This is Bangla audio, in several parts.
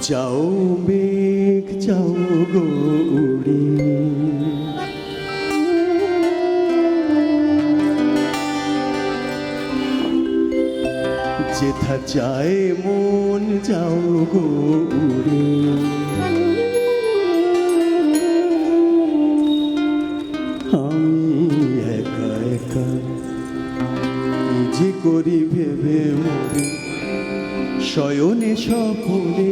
যাও মেঘ যাও গো উড়ে, যেথা যায় মন যাও গো উড়ে। আমি একা একা কি যে করি ভেবে মরে, শয়নে স্বপনে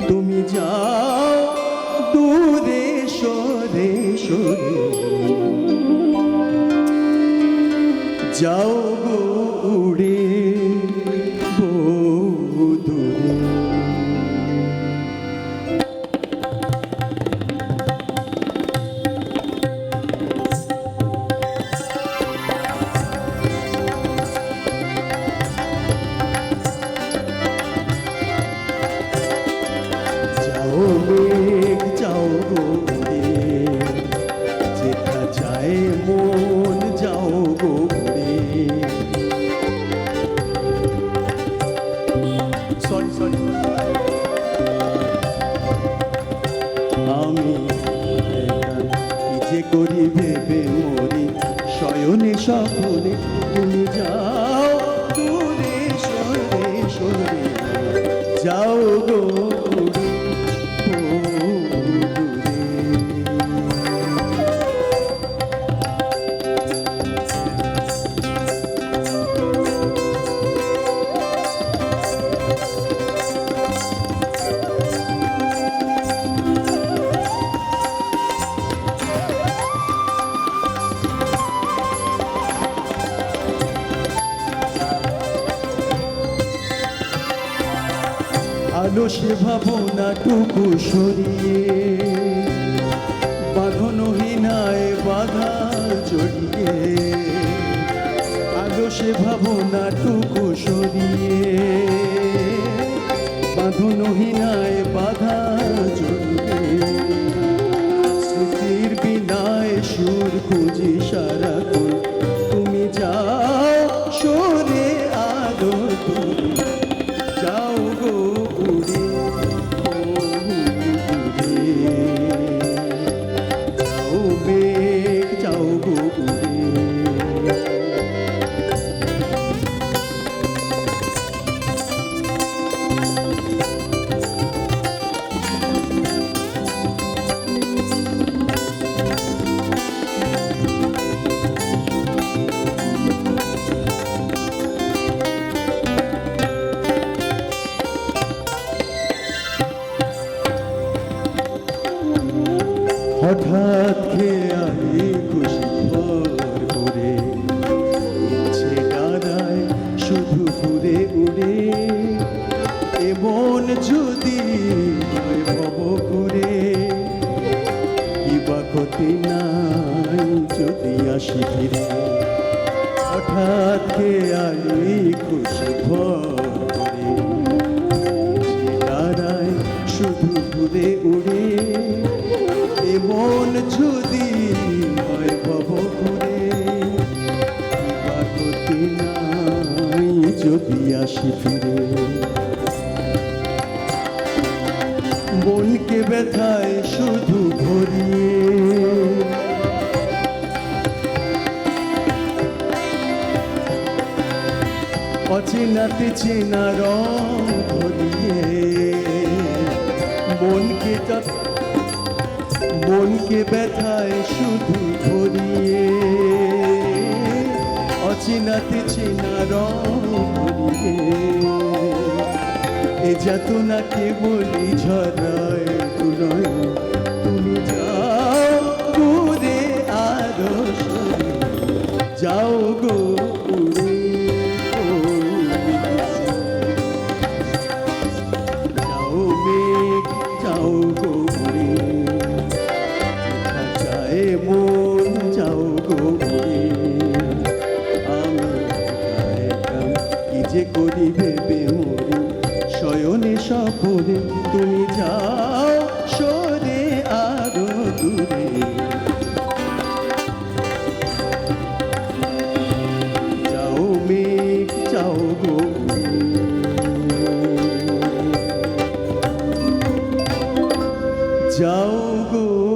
তুমি যাও দূরে সরে সরে। যাও গো উড়ে বহু দূরে। যাও মেঘ যাও গো উড়ে, যেথা যায় মন যাও গো উড়ে। আমি একা কি যে করি ভেবে মরি, শয়নে স্বপনে তুমি যাও দূরে সরে সরে। যাও গো উড়ে বহু দূরে। আলো সে ভাবনাটুকু সরিয়ে, বাঁধনহীনায় বাধা জড়িয়ে। আলো সে ভাবনাটুকু সরিয়ে, বাঁধনহীনায় বাধা জড়িয়ে। স্মৃতির বিনায় সুর খুঁজি সারাক্ষণ, তুমি যাও সরে আলো দূরে। যাও গো উড়ে বহু দূরে। যাও মেঘ যাও গো উড়ে। হঠাৎ খেয়ালে খুশি ভর করে, ইচ্ছে ডানায় শুধু ঘুরে উড়ে। এমন যদি হয় ভব করে, কিবা ক্ষতি নাই যদি আসি ফিরে। হঠাৎ খেয়ালে খুশি ভর করে, ইচ্ছে ডানায় শুধু ঘুরে উড়ে। এমন যদি হয় ভব করে, কিবা ক্ষতি নাই যদি আসি ফিরে। মনকে ব্যথায় শুধু ভরিয়ে, অচেনাতে চেনা রং ধরিয়ে। মনকে ব্যথায় শুধু ভরিয়ে, অচেনাতে চেনা রং ধরিয়ে। এ যাতনাকে বলি ঝরায় তুলয়, তুমি যাও দূরে আরো সরে। যাও গো উড়ে যাও মেঘ যাও গো উড়ে। যেথা যায় মন যাও গো উড়ে। আমি একা কি যে করি ভেবে মরি, শয়নে স্বপনে তুমি যাও সরে আরো দূরে। যাও মেঘ যাও গো উড়ে। যাও গো